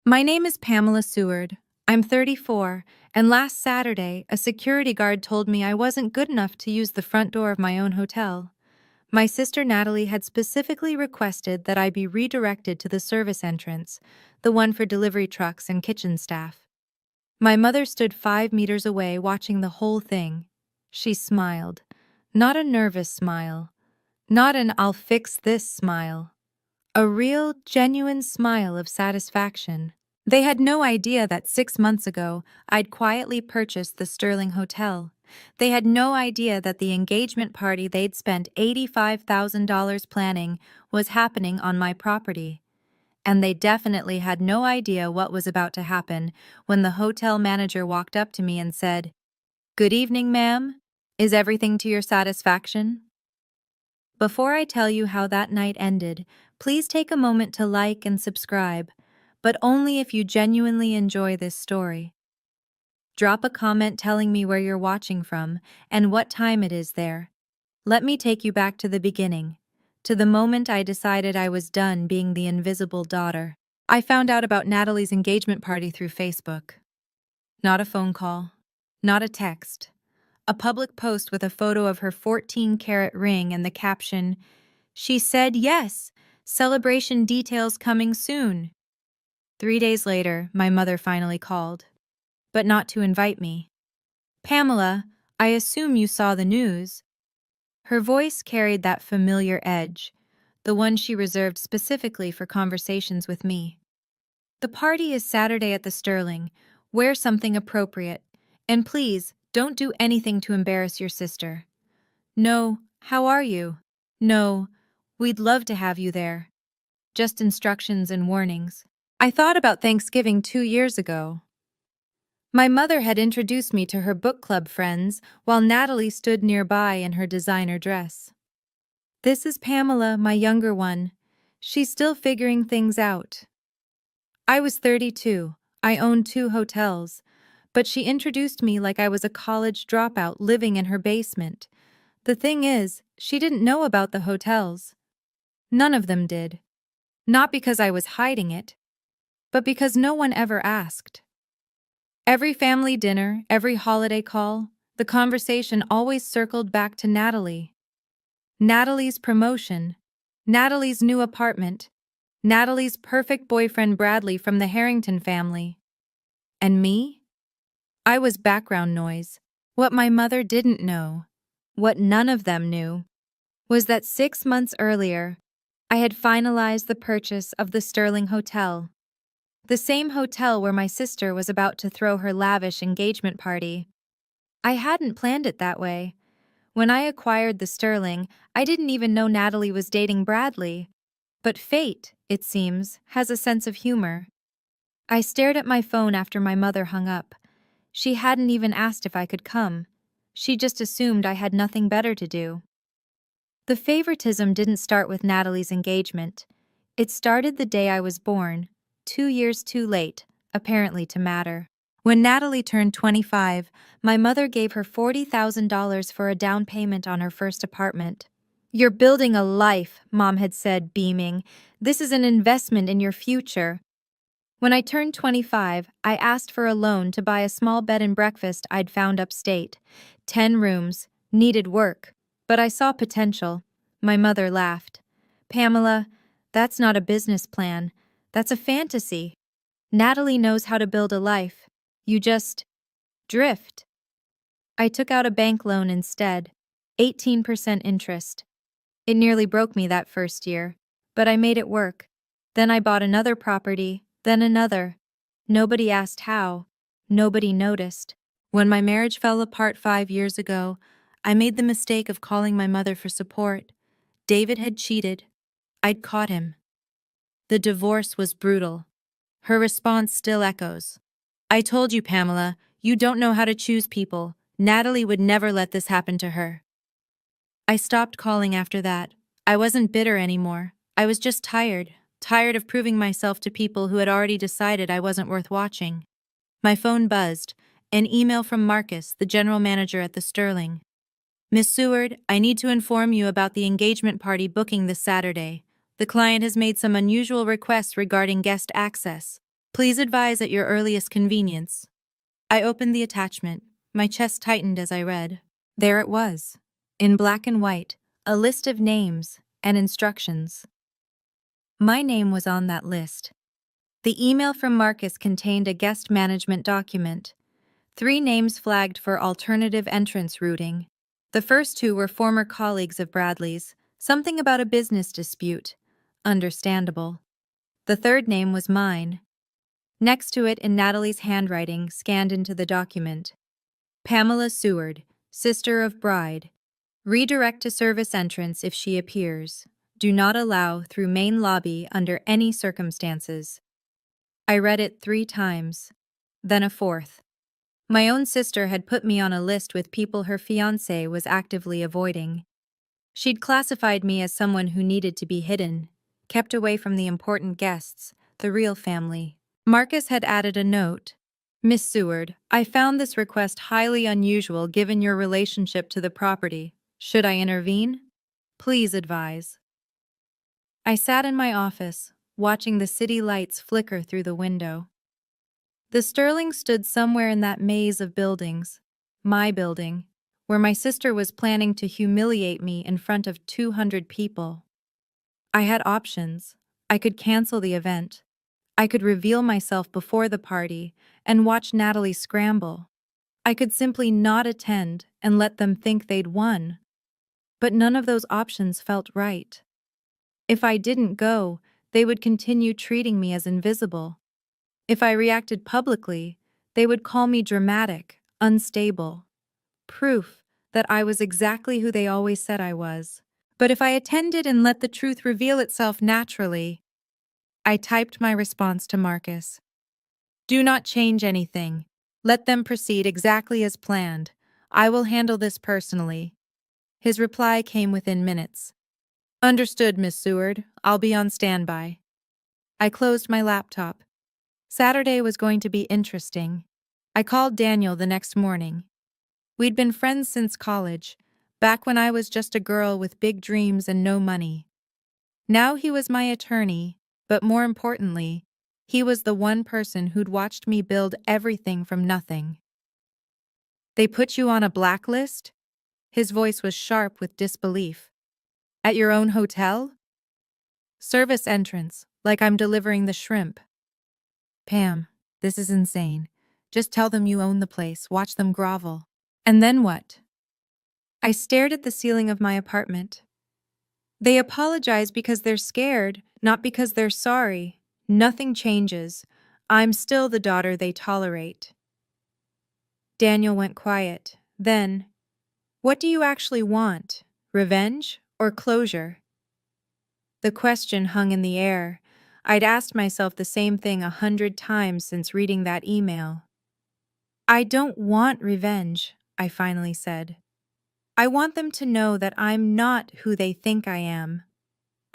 My name is Pamela Seward. I'm 34, and last Saturday, a security guard told me I wasn't good enough to use the front door of my own hotel. My sister Natalie had specifically requested that I be redirected to the service entrance, the one for delivery trucks and kitchen staff. My mother stood 5 meters away watching the whole thing. She smiled. Not a nervous smile. Not an I'll fix this smile. A real, genuine smile of satisfaction. They had no idea that 6 months ago I'd quietly purchased the Sterling Hotel. They had no idea that the engagement party they'd spent $85,000 planning was happening on my property. And they definitely had no idea what was about to happen when the hotel manager walked up to me and said, "Good evening, ma'am. Is everything to your satisfaction?" Before I tell you how that night ended, please take a moment to like and subscribe, but only if you genuinely enjoy this story. Drop a comment telling me where you're watching from and what time it is there. Let me take you back to the beginning, to the moment I decided I was done being the invisible daughter. I found out about Natalie's engagement party through Facebook. Not a phone call, not a text. A public post with a photo of her 14-carat ring and the caption, "She said yes, celebration details coming soon." 3 days later, my mother finally called. But not to invite me. "Pamela, I assume you saw the news." Her voice carried that familiar edge, the one she reserved specifically for conversations with me. "The party is Saturday at the Sterling. Wear something appropriate. And please, don't do anything to embarrass your sister." "No, how are you?" "No, we'd love to have you there." Just instructions and warnings. I thought about Thanksgiving 2 years ago. My mother had introduced me to her book club friends while Natalie stood nearby in her designer dress. "This is Pamela, my younger one. She's still figuring things out." I was 32. I owned 2 hotels. But she introduced me like I was a college dropout living in her basement. The thing is, she didn't know about the hotels. None of them did. Not because I was hiding it, but because no one ever asked. Every family dinner, every holiday call, the conversation always circled back to Natalie. Natalie's promotion, Natalie's new apartment, Natalie's perfect boyfriend Bradley from the Harrington family. And me? I was background noise. What my mother didn't know, what none of them knew, was that 6 months earlier, I had finalized the purchase of the Sterling Hotel. The same hotel where my sister was about to throw her lavish engagement party. I hadn't planned it that way. When I acquired the Sterling, I didn't even know Natalie was dating Bradley. But fate, it seems, has a sense of humor. I stared at my phone after my mother hung up. She hadn't even asked if I could come. She just assumed I had nothing better to do. The favoritism didn't start with Natalie's engagement. It started the day I was born, 2 years too late, apparently to matter. When Natalie turned 25, my mother gave her $40,000 for a down payment on her first apartment. "You're building a life," Mom had said, beaming. "This is an investment in your future." When I turned 25, I asked for a loan to buy a small bed and breakfast I'd found upstate. 10 rooms, needed work, but I saw potential. My mother laughed. "Pamela, that's not a business plan. That's a fantasy. Natalie knows how to build a life. You just drift." I took out a bank loan instead, 18% interest. It nearly broke me that first year, but I made it work. Then I bought another property, then another. Nobody asked how. Nobody noticed. When my marriage fell apart 5 years ago, I made the mistake of calling my mother for support. David had cheated. I'd caught him. The divorce was brutal. Her response still echoes. "I told you, Pamela, you don't know how to choose people. Natalie would never let this happen to her." I stopped calling after that. I wasn't bitter anymore. I was just tired of proving myself to people who had already decided I wasn't worth watching. My phone buzzed. An email from Marcus, the general manager at the Sterling. "Miss Seward, I need to inform you about the engagement party booking this Saturday. The client has made some unusual requests regarding guest access. Please advise at your earliest convenience. I opened the attachment. My chest tightened as I read. There it was, in black and white, a list of names and instructions. My name was on that list. The email from Marcus contained a guest management document. 3 names flagged for alternative entrance routing. The first 2 were former colleagues of Bradley's, something about a business dispute. Understandable. The third name was mine. Next to it, in Natalie's handwriting, scanned into the document: Pamela Seward, sister of bride. Redirect to service entrance if she appears. Do not allow through main lobby under any circumstances. I read it 3 times, then a 4th. My own sister had put me on a list with people her fiancé was actively avoiding. She'd classified me as someone who needed to be hidden, kept away from the important guests, the real family. Marcus had added a note. Miss Seward, I found this request highly unusual given your relationship to the property. Should I intervene? Please advise. I sat in my office, watching the city lights flicker through the window. The Sterling stood somewhere in that maze of buildings, my building, where my sister was planning to humiliate me in front of 200 people. I had options. I could cancel the event. I could reveal myself before the party and watch Natalie scramble. I could simply not attend and let them think they'd won. But none of those options felt right. If I didn't go, they would continue treating me as invisible. If I reacted publicly, they would call me dramatic, unstable. Proof that I was exactly who they always said I was. But if I attended and let the truth reveal itself naturally, I typed my response to Marcus. Do not change anything. Let them proceed exactly as planned. I will handle this personally. His reply came within minutes. Understood, Miss Seward. I'll be on standby. I closed my laptop. Saturday was going to be interesting. I called Daniel the next morning. We'd been friends since college, back when I was just a girl with big dreams and no money. Now he was my attorney, but more importantly, he was the one person who'd watched me build everything from nothing. They put you on a blacklist? His voice was sharp with disbelief. At your own hotel? Service entrance, like I'm delivering the shrimp. Pam, this is insane. Just tell them you own the place, watch them grovel. And then what? I stared at the ceiling of my apartment. They apologize because they're scared, not because they're sorry. Nothing changes. I'm still the daughter they tolerate. Daniel went quiet. Then, what do you actually want? Revenge or closure? The question hung in the air. I'd asked myself the same thing 100 times since reading that email. I don't want revenge, I finally said. I want them to know that I'm not who they think I am.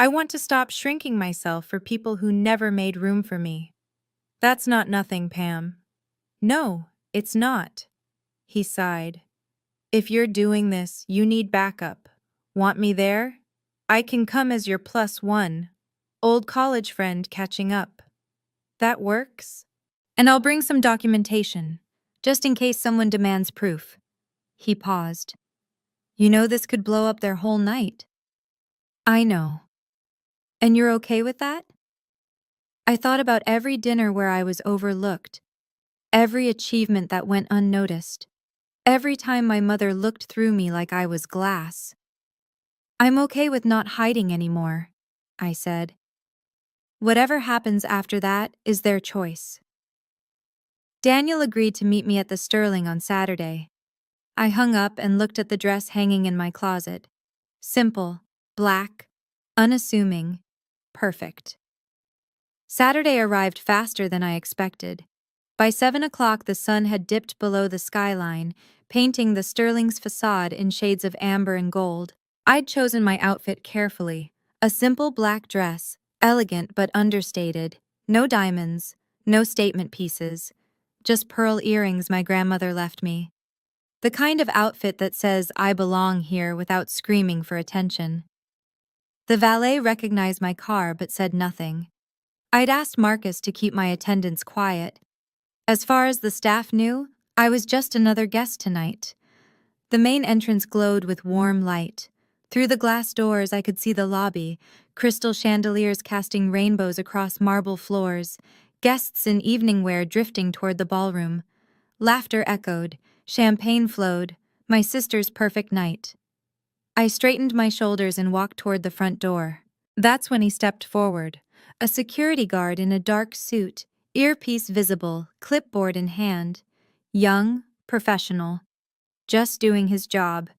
I want to stop shrinking myself for people who never made room for me. That's not nothing, Pam. No, it's not. He sighed. If you're doing this, you need backup. Want me there? I can come as your +1. Old college friend catching up. That works? And I'll bring some documentation, just in case someone demands proof. He paused. You know this could blow up their whole night. I know. And you're okay with that? I thought about every dinner where I was overlooked, every achievement that went unnoticed, every time my mother looked through me like I was glass. I'm okay with not hiding anymore, I said. Whatever happens after that is their choice. Daniel agreed to meet me at the Sterling on Saturday. I hung up and looked at the dress hanging in my closet. Simple, black, unassuming, perfect. Saturday arrived faster than I expected. By 7 o'clock, the sun had dipped below the skyline, painting the Sterling's facade in shades of amber and gold. I'd chosen my outfit carefully. A simple black dress, elegant but understated. No diamonds, no statement pieces. Just pearl earrings my grandmother left me. The kind of outfit that says I belong here without screaming for attention. The valet recognized my car but said nothing. I'd asked Marcus to keep my attendance quiet. As far as the staff knew, I was just another guest tonight. The main entrance glowed with warm light. Through the glass doors, I could see the lobby, crystal chandeliers casting rainbows across marble floors, guests in evening wear drifting toward the ballroom. Laughter echoed, champagne flowed, my sister's perfect night. I straightened my shoulders and walked toward the front door. That's when he stepped forward, a security guard in a dark suit, earpiece visible, clipboard in hand. Young, professional, just doing his job.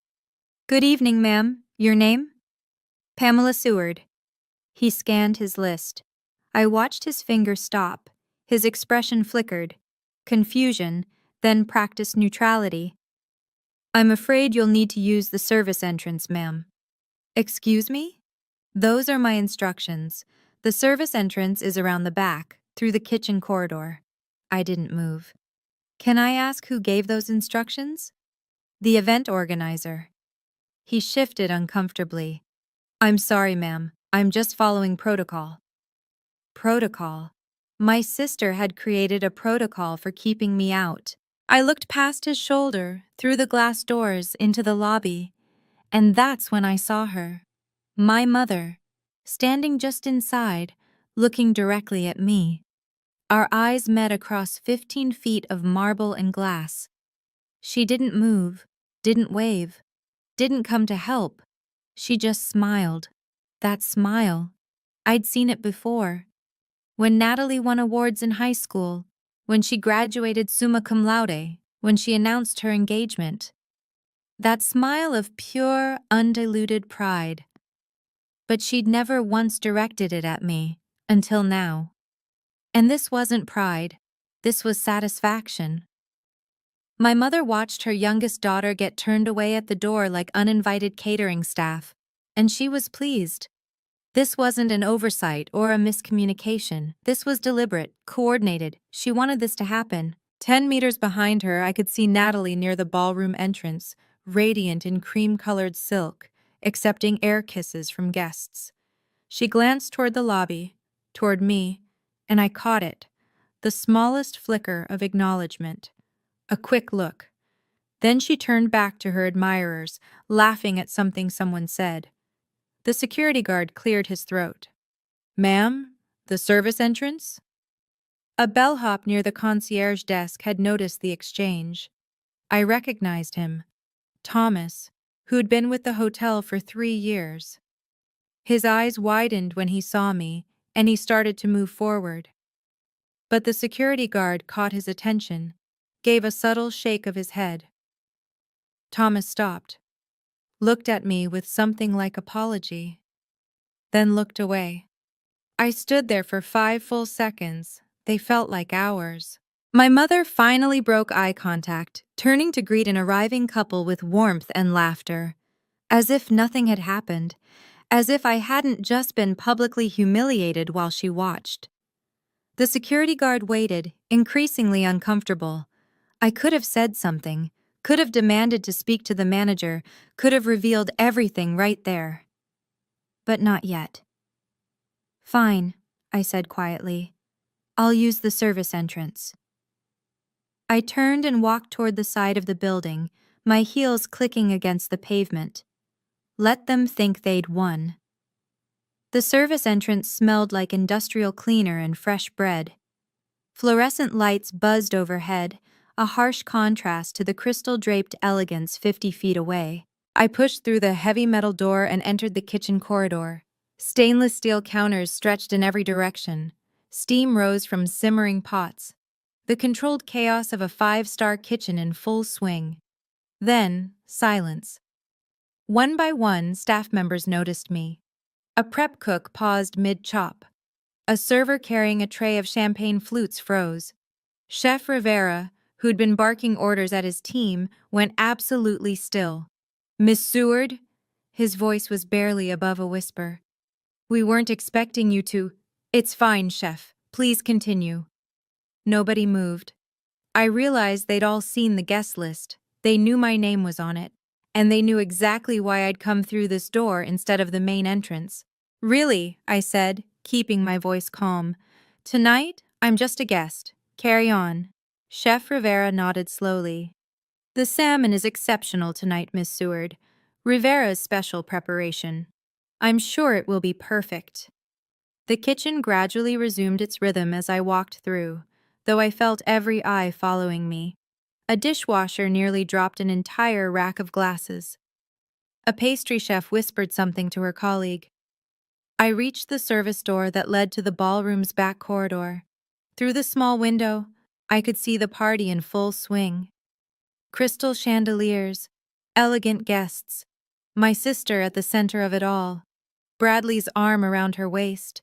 "Good evening, ma'am. Your name?" "Pamela Seward." He scanned his list. I watched his finger stop. His expression flickered. Confusion, then practiced neutrality. "I'm afraid you'll need to use the service entrance, ma'am." "Excuse me?" "Those are my instructions. The service entrance is around the back, through the kitchen corridor." I didn't move. "Can I ask who gave those instructions?" "The event organizer." He shifted uncomfortably. "I'm sorry, ma'am. I'm just following protocol." Protocol. My sister had created a protocol for keeping me out. I looked past his shoulder, through the glass doors, into the lobby, and that's when I saw her. My mother, standing just inside, looking directly at me. Our eyes met across 15 feet of marble and glass. She didn't move, didn't wave, didn't come to help. She just smiled. That smile. I'd seen it before. When Natalie won awards in high school, when she graduated summa cum laude, when she announced her engagement. That smile of pure, undiluted pride. But she'd never once directed it at me, until now. And this wasn't pride. This was satisfaction. My mother watched her youngest daughter get turned away at the door like uninvited catering staff, and she was pleased. This wasn't an oversight or a miscommunication. This was deliberate, coordinated. She wanted this to happen. 10 meters behind her, I could see Natalie near the ballroom entrance, radiant in cream-colored silk, accepting air kisses from guests. She glanced toward the lobby, toward me, and I caught it, the smallest flicker of acknowledgement. A quick look. Then she turned back to her admirers, laughing at something someone said. The security guard cleared his throat. "Ma'am, the service entrance?" A bellhop near the concierge desk had noticed the exchange. I recognized him. Thomas, who'd been with the hotel for 3 years. His eyes widened when he saw me, and he started to move forward. But the security guard caught his attention, gave a subtle shake of his head. Thomas stopped, looked at me with something like apology, then looked away. I stood there for 5 full seconds. They felt like hours. My mother finally broke eye contact, turning to greet an arriving couple with warmth and laughter. As if nothing had happened, as if I hadn't just been publicly humiliated while she watched. The security guard waited, increasingly uncomfortable. I could have said something, could have demanded to speak to the manager, could have revealed everything right there. But not yet. "Fine," I said quietly. "I'll use the service entrance." I turned and walked toward the side of the building, my heels clicking against the pavement. Let them think they'd won. The service entrance smelled like industrial cleaner and fresh bread. Fluorescent lights buzzed overhead, a harsh contrast to the crystal-draped elegance 50 feet away. I pushed through the heavy metal door and entered the kitchen corridor. Stainless steel counters stretched in every direction. Steam rose from simmering pots. The controlled chaos of a 5-star kitchen in full swing. Then, silence. One by one, staff members noticed me. A prep cook paused mid-chop. A server carrying a tray of champagne flutes froze. Chef Rivera, who'd been barking orders at his team, went absolutely still. "Miss Seward?" His voice was barely above a whisper. "We weren't expecting you to—" "It's fine, chef. Please continue." Nobody moved. I realized they'd all seen the guest list. They knew my name was on it. And they knew exactly why I'd come through this door instead of the main entrance. "Really," I said, keeping my voice calm. Tonight, I'm just a guest. Carry on. Chef Rivera nodded slowly. The salmon is exceptional tonight, Miss Seward. Rivera's special preparation. I'm sure it will be perfect. The kitchen gradually resumed its rhythm as I walked through, though I felt every eye following me. A dishwasher nearly dropped an entire rack of glasses. A pastry chef whispered something to her colleague. I reached the service door that led to the ballroom's back corridor. Through the small window, I could see the party in full swing. Crystal chandeliers, elegant guests, my sister at the center of it all, Bradley's arm around her waist.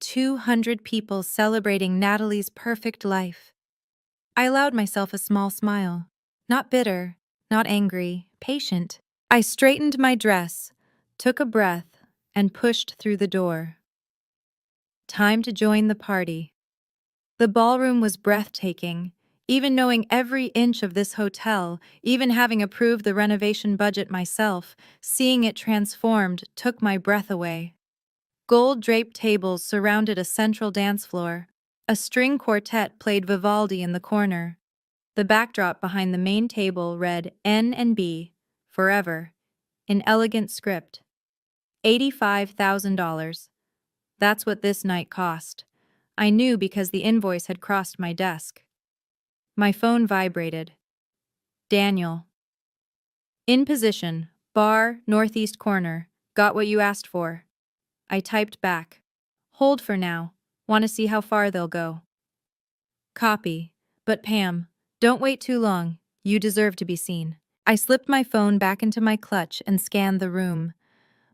200 people celebrating Natalie's perfect life. I allowed myself a small smile. Not bitter, not angry, patient. I straightened my dress, took a breath, and pushed through the door. Time to join the party. The ballroom was breathtaking. Even knowing every inch of this hotel, even having approved the renovation budget myself, seeing it transformed took my breath away. Gold-draped tables surrounded a central dance floor. A string quartet played Vivaldi in the corner. The backdrop behind the main table read N and B, forever, in elegant script. $85,000. That's what this night cost. I knew because the invoice had crossed my desk. My phone vibrated. Daniel. In position, bar, northeast corner. Got what you asked for. I typed back. Hold for now. Want to see how far they'll go. Copy. But Pam, don't wait too long. You deserve to be seen. I slipped my phone back into my clutch and scanned the room.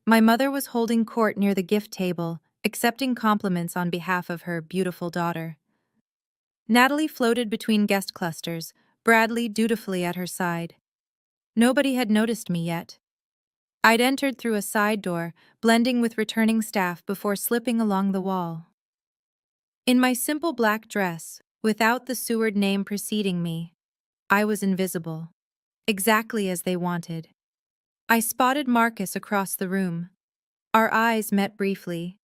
My mother was holding court near the gift table, accepting compliments on behalf of her beautiful daughter. Natalie floated between guest clusters, Bradley dutifully at her side. Nobody had noticed me yet. I'd entered through a side door, blending with returning staff before slipping along the wall. In my simple black dress, without the Seward name preceding me, I was invisible, exactly as they wanted. I spotted Marcus across the room. Our eyes met briefly.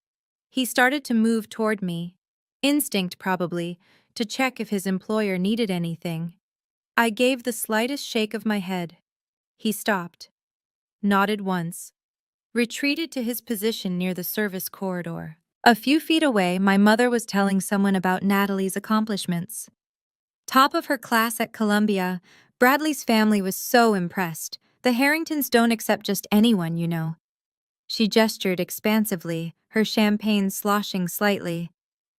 He started to move toward me, instinct probably, to check if his employer needed anything. I gave the slightest shake of my head. He stopped, nodded once, retreated to his position near the service corridor. A few feet away, my mother was telling someone about Natalie's accomplishments. Top of her class at Columbia, Bradley's family was so impressed. The Harringtons don't accept just anyone, you know. She gestured expansively, her champagne sloshing slightly.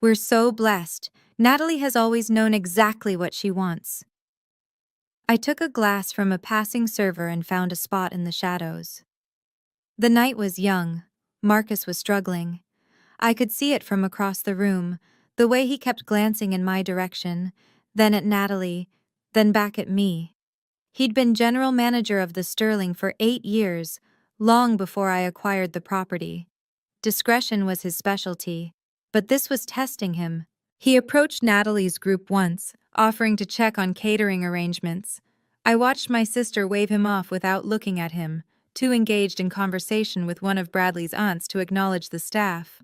We're so blessed. Natalie has always known exactly what she wants. I took a glass from a passing server and found a spot in the shadows. The night was young. Marcus was struggling. I could see it from across the room, the way he kept glancing in my direction, then at Natalie, then back at me. He'd been general manager of the Sterling for 8 years, long before I acquired the property. Discretion was his specialty, but this was testing him. He approached Natalie's group once, offering to check on catering arrangements. I watched my sister wave him off without looking at him, too engaged in conversation with one of Bradley's aunts to acknowledge the staff.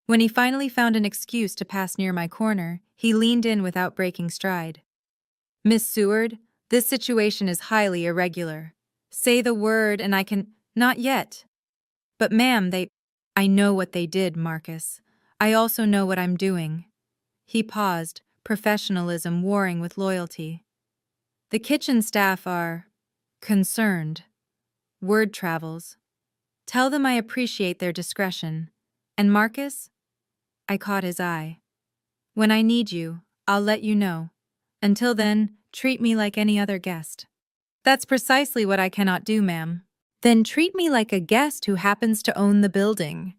When he finally found an excuse to pass near my corner, he leaned in without breaking stride. Miss Seward, this situation is highly irregular. Say the word and I can— Not yet. But ma'am, I know what they did, Marcus. I also know what I'm doing. He paused, professionalism warring with loyalty. The kitchen staff are concerned. Word travels. Tell them I appreciate their discretion. And Marcus? I caught his eye. When I need you, I'll let you know. Until then, treat me like any other guest. That's precisely what I cannot do, ma'am. Then treat me like a guest who happens to own the building.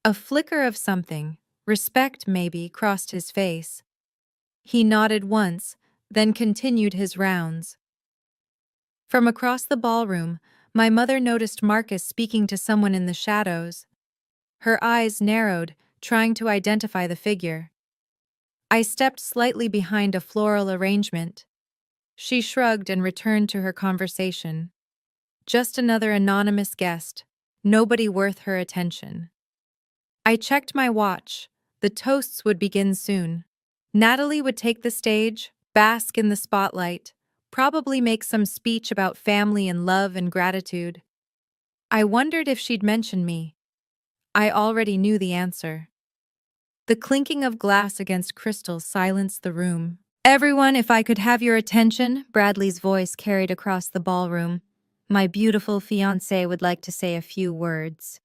A flicker of something, respect maybe, crossed his face. He nodded once, then continued his rounds. From across the ballroom, my mother noticed Marcus speaking to someone in the shadows. Her eyes narrowed, trying to identify the figure. I stepped slightly behind a floral arrangement. She shrugged and returned to her conversation. Just another anonymous guest, nobody worth her attention. I checked my watch. The toasts would begin soon. Natalie would take the stage, bask in the spotlight, probably make some speech about family and love and gratitude. I wondered if she'd mention me. I already knew the answer. The clinking of glass against crystal silenced the room. "Everyone, if I could have your attention," Bradley's voice carried across the ballroom. "My beautiful fiancé would like to say a few words."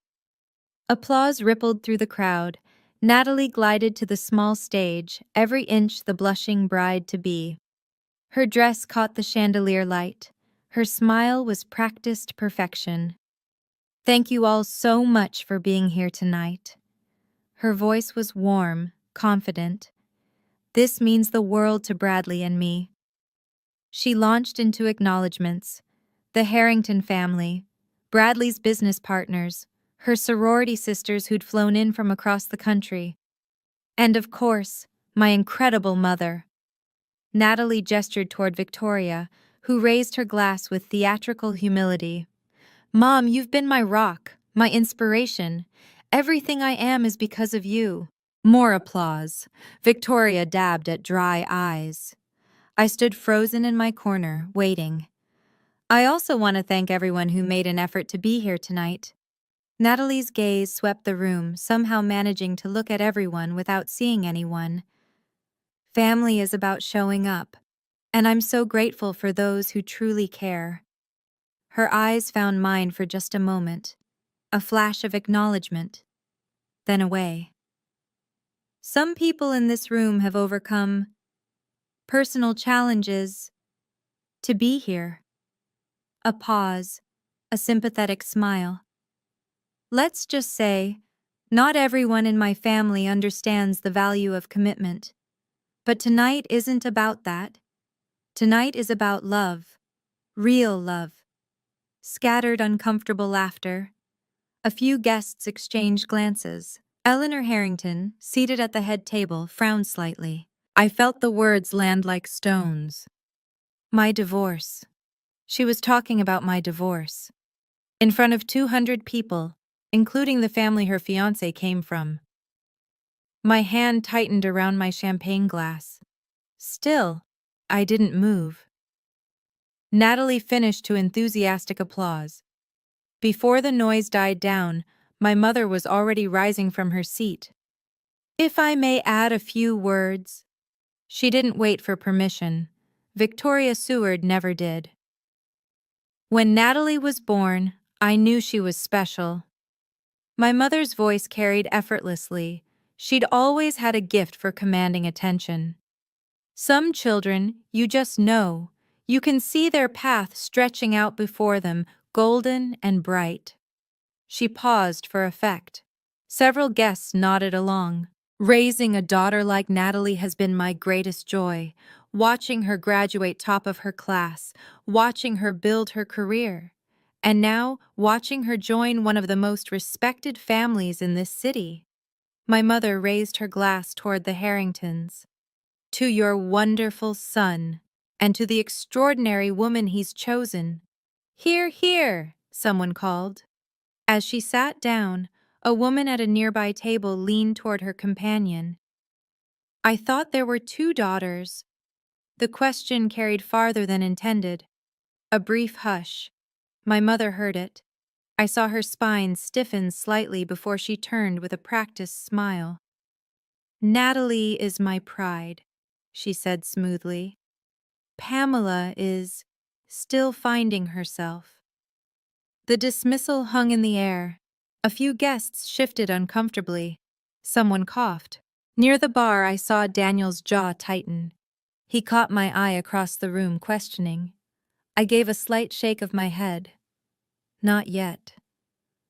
Applause rippled through the crowd. Natalie glided to the small stage, every inch the blushing bride-to-be. Her dress caught the chandelier light. Her smile was practiced perfection. "Thank you all so much for being here tonight." Her voice was warm, confident. "This means the world to Bradley and me." She launched into acknowledgments. The Harrington family, Bradley's business partners, her sorority sisters who'd flown in from across the country. And of course, my incredible mother. Natalie gestured toward Victoria, who raised her glass with theatrical humility. "Mom, you've been my rock, my inspiration. Everything I am is because of you." More applause. Victoria dabbed at dry eyes. I stood frozen in my corner, waiting. "I also want to thank everyone who made an effort to be here tonight." Natalie's gaze swept the room, somehow managing to look at everyone without seeing anyone. Family is about showing up, and I'm so grateful for those who truly care. Her eyes found mine for just a moment, a flash of acknowledgement, then away. "Some people in this room have overcome personal challenges to be here." A pause, a sympathetic smile. "Let's just say, not everyone in my family understands the value of commitment. But tonight isn't about that. Tonight is about love, real love." Scattered uncomfortable laughter. A few guests exchanged glances. Eleanor Harrington, seated at the head table, frowned slightly. I felt the words land like stones. My divorce. She was talking about my divorce. In front of 200 people, including the family her fiancé came from. My hand tightened around my champagne glass. Still, I didn't move. Natalie finished to enthusiastic applause. Before the noise died down, my mother was already rising from her seat. "If I may add a few words." She didn't wait for permission. Victoria Seward never did. "When Natalie was born, I knew she was special." My mother's voice carried effortlessly. She'd always had a gift for commanding attention. "Some children, you just know. You can see their path stretching out before them, golden and bright." She paused for effect. Several guests nodded along. "Raising a daughter like Natalie has been my greatest joy. Watching her graduate top of her class, watching her build her career, and now watching her join one of the most respected families in this city." My mother raised her glass toward the Harringtons. "To your wonderful son, and to the extraordinary woman he's chosen." "Hear, hear," someone called. As she sat down, a woman at a nearby table leaned toward her companion. "I thought there were 2 daughters." The question carried farther than intended. A brief hush. My mother heard it. I saw her spine stiffen slightly before she turned with a practiced smile. "Natalie is my pride," she said smoothly. "Pamela is still finding herself." The dismissal hung in the air. A few guests shifted uncomfortably. Someone coughed. Near the bar, I saw Daniel's jaw tighten. He caught my eye across the room, questioning. I gave a slight shake of my head. Not yet.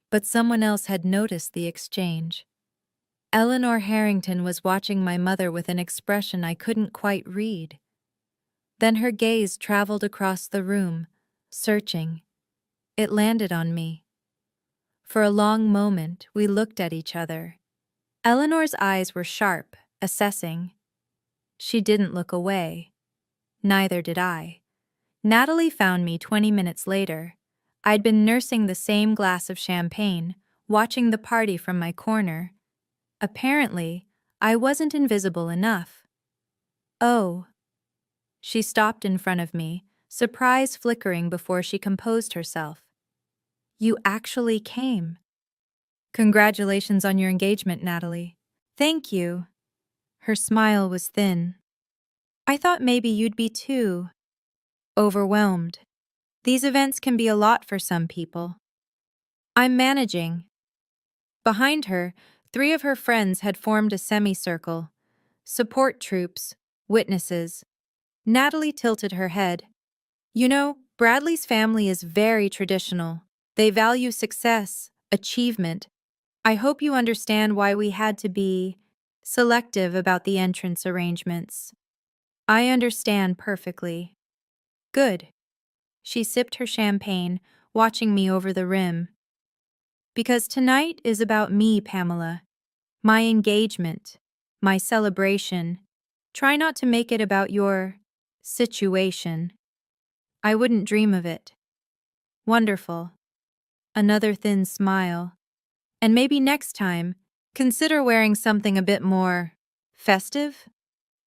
But someone else had noticed the exchange. Eleanor Harrington was watching my mother with an expression I couldn't quite read. Then her gaze traveled across the room, searching. It landed on me. For a long moment, we looked at each other. Eleanor's eyes were sharp, assessing. She didn't look away. Neither did I. Natalie found me 20 minutes later. I'd been nursing the same glass of champagne, watching the party from my corner. Apparently, I wasn't invisible enough. Oh. She stopped in front of me, surprise flickering before she composed herself. You actually came. Congratulations on your engagement, Natalie. Thank you. Her smile was thin. I thought maybe you'd be too overwhelmed. These events can be a lot for some people. I'm managing. Behind her, 3 of her friends had formed a semicircle. Support troops, witnesses. Natalie tilted her head. You know, Bradley's family is very traditional. They value success, achievement. I hope you understand why we had to be selective about the entrance arrangements. I understand perfectly. Good. She sipped her champagne, watching me over the rim. Because tonight is about me, Pamela. My engagement, my celebration. Try not to make it about your situation. I wouldn't dream of it. Wonderful. Another thin smile. And maybe next time, consider wearing something a bit more festive.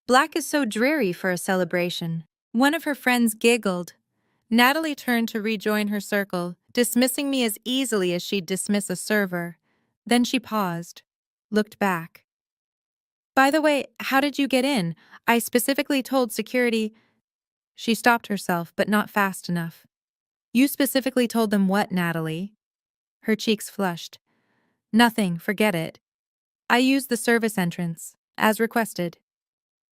Black is so dreary for a celebration. One of her friends giggled. Natalie turned to rejoin her circle, dismissing me as easily as she'd dismiss a server. Then she paused, looked back. By the way, how did you get in? I specifically told security. She stopped herself, but not fast enough. You specifically told them what, Natalie? Her cheeks flushed. Nothing, forget it. I used the service entrance, as requested.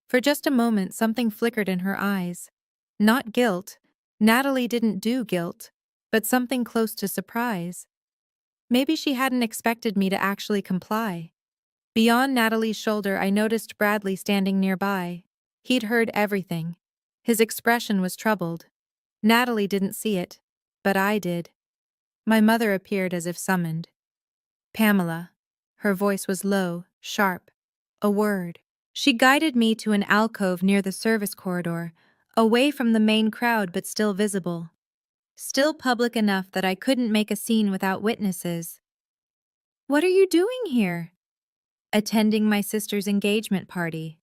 For just a moment, something flickered in her eyes. Not guilt. Natalie didn't do guilt, but something close to surprise. Maybe she hadn't expected me to actually comply. Beyond Natalie's shoulder, I noticed Bradley standing nearby. He'd heard everything. His expression was troubled. Natalie didn't see it, but I did. My mother appeared as if summoned. Pamela. Her voice was low, sharp. A word. She guided me to an alcove near the service corridor, away from the main crowd but still visible. Still public enough that I couldn't make a scene without witnesses. What are you doing here? Attending my sister's engagement party.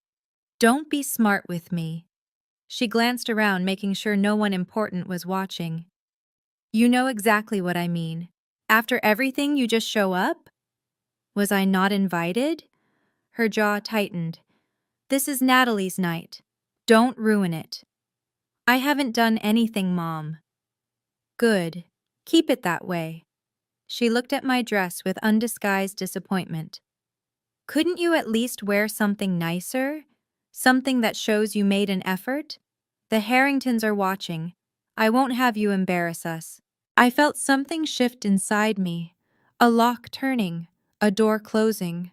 Don't be smart with me. She glanced around, making sure no one important was watching. You know exactly what I mean. After everything, you just show up? Was I not invited? Her jaw tightened. This is Natalie's night. Don't ruin it. I haven't done anything, Mom. Good. Keep it that way. She looked at my dress with undisguised disappointment. Couldn't you at least wear something nicer? Something that shows you made an effort? The Harringtons are watching. I won't have you embarrass us. I felt something shift inside me. A lock turning, a door closing.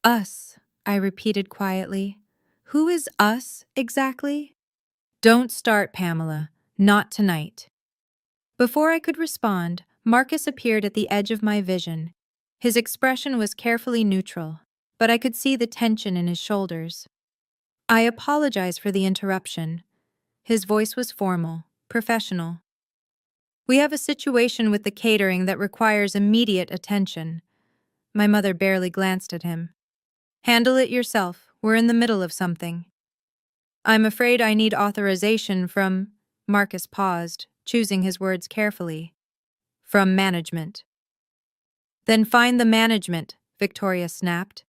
Us, I repeated quietly. Who is us, exactly? Don't start, Pamela. Not tonight. Before I could respond, Marcus appeared at the edge of my vision. His expression was carefully neutral, but I could see the tension in his shoulders. I apologize for the interruption. His voice was formal, professional. We have a situation with the catering that requires immediate attention. My mother barely glanced at him. Handle it yourself. We're in the middle of something. I'm afraid I need authorization from... Marcus paused, choosing his words carefully. From management. Then find the management, Victoria snapped.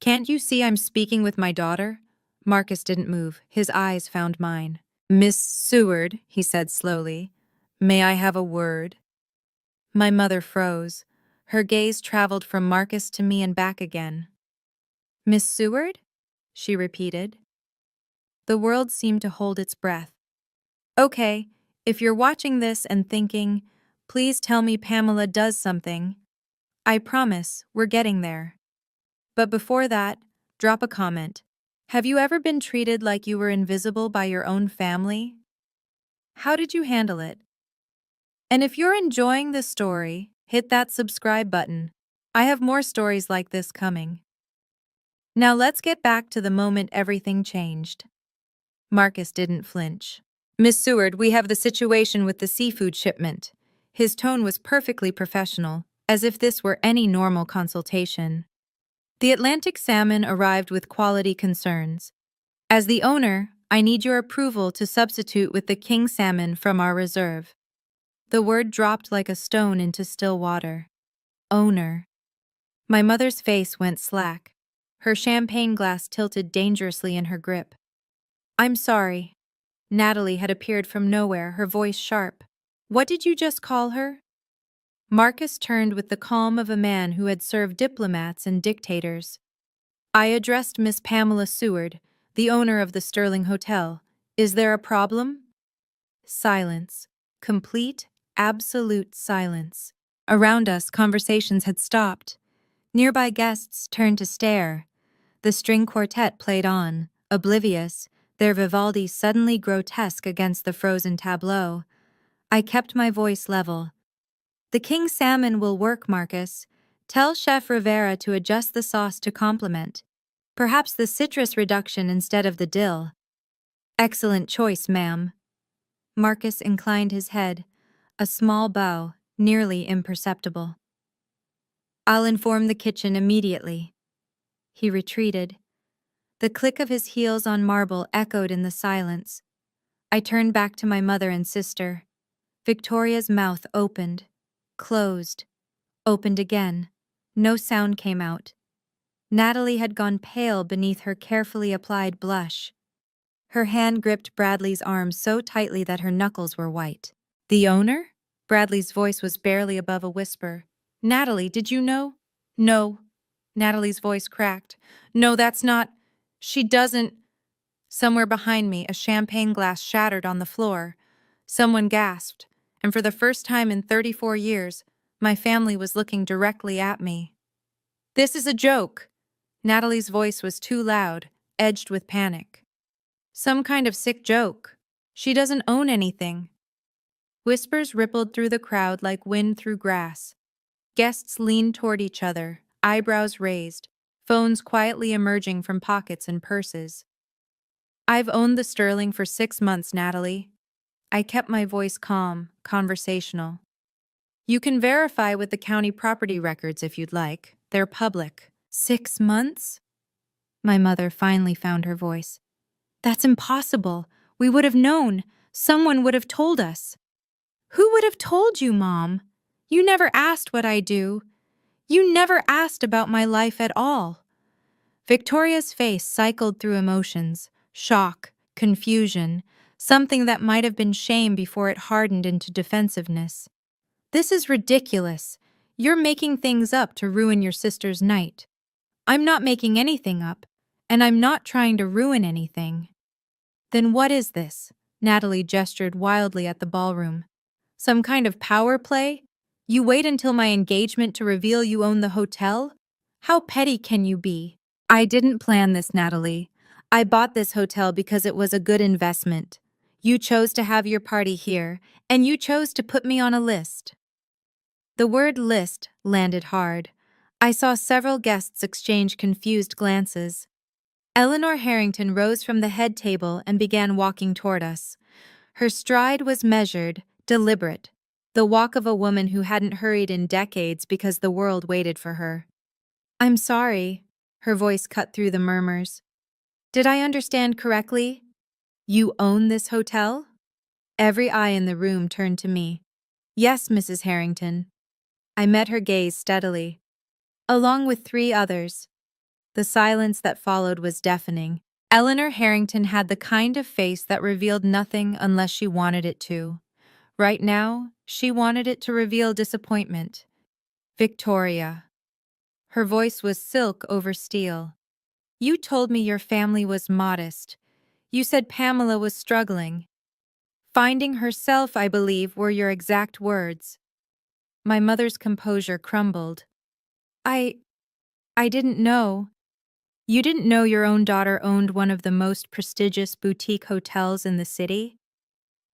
Can't you see I'm speaking with my daughter? Marcus didn't move. His eyes found mine. Miss Seward, he said slowly. May I have a word? My mother froze. Her gaze traveled from Marcus to me and back again. Miss Seward? She repeated. The world seemed to hold its breath. Okay, if you're watching this and thinking, please tell me Pamela does something, I promise we're getting there. But before that, drop a comment. Have you ever been treated like you were invisible by your own family? How did you handle it? And if you're enjoying this story, hit that subscribe button. I have more stories like this coming. Now let's get back to the moment everything changed. Marcus didn't flinch. Miss Seward, we have the situation with the seafood shipment. His tone was perfectly professional, as if this were any normal consultation. The Atlantic salmon arrived with quality concerns. As the owner, I need your approval to substitute with the king salmon from our reserve. The word dropped like a stone into still water. Owner. My mother's face went slack. Her champagne glass tilted dangerously in her grip. I'm sorry. Natalie had appeared from nowhere, her voice sharp. What did you just call her? Marcus turned with the calm of a man who had served diplomats and dictators. I addressed Miss Pamela Seward, the owner of the Sterling Hotel. Is there a problem? Silence. Complete, absolute silence. Around us, conversations had stopped. Nearby guests turned to stare. The string quartet played on, oblivious, their Vivaldi suddenly grotesque against the frozen tableau. I kept my voice level. The king salmon will work, Marcus. Tell Chef Rivera to adjust the sauce to complement. Perhaps the citrus reduction instead of the dill. Excellent choice, ma'am. Marcus inclined his head, a small bow, nearly imperceptible. I'll inform the kitchen immediately. He retreated. The click of his heels on marble echoed in the silence. I turned back to my mother and sister. Victoria's mouth opened, closed, opened again. No sound came out. Natalie had gone pale beneath her carefully applied blush. Her hand gripped Bradley's arm so tightly that her knuckles were white. The owner? Bradley's voice was barely above a whisper. Natalie, did you know? No. Natalie's voice cracked. No, that's not. She doesn't. Somewhere behind me, a champagne glass shattered on the floor. Someone gasped, and for the first time in 34 years, my family was looking directly at me. This is a joke. Natalie's voice was too loud, edged with panic. Some kind of sick joke. She doesn't own anything. Whispers rippled through the crowd like wind through grass. Guests leaned toward each other, eyebrows raised, phones quietly emerging from pockets and purses. I've owned the Sterling for 6 months, Natalie. I kept my voice calm, conversational. You can verify with the county property records if you'd like. They're public. 6 months? My mother finally found her voice. That's impossible. We would have known. Someone would have told us. Who would have told you, Mom? You never asked what I do. You never asked about my life at all. Victoria's face cycled through emotions, shock, confusion, something that might have been shame before it hardened into defensiveness. This is ridiculous. You're making things up to ruin your sister's night. I'm not making anything up, and I'm not trying to ruin anything. Then what is this? Natalie gestured wildly at the ballroom. Some kind of power play? You wait until my engagement to reveal you own the hotel? How petty can you be? I didn't plan this, Natalie. I bought this hotel because it was a good investment. You chose to have your party here, and you chose to put me on a list. The word list landed hard. I saw several guests exchange confused glances. Eleanor Harrington rose from the head table and began walking toward us. Her stride was measured, deliberate, the walk of a woman who hadn't hurried in decades because the world waited for her. I'm sorry, her voice cut through the murmurs. Did I understand correctly? You own this hotel? Every eye in the room turned to me. Yes, Mrs. Harrington. I met her gaze steadily. Along with 3 others. The silence that followed was deafening. Eleanor Harrington had the kind of face that revealed nothing unless she wanted it to. Right now, she wanted it to reveal disappointment. Victoria. Her voice was silk over steel. You told me your family was modest. You said Pamela was struggling. Finding herself, I believe, were your exact words. My mother's composure crumbled. I didn't know. You didn't know your own daughter owned one of the most prestigious boutique hotels in the city?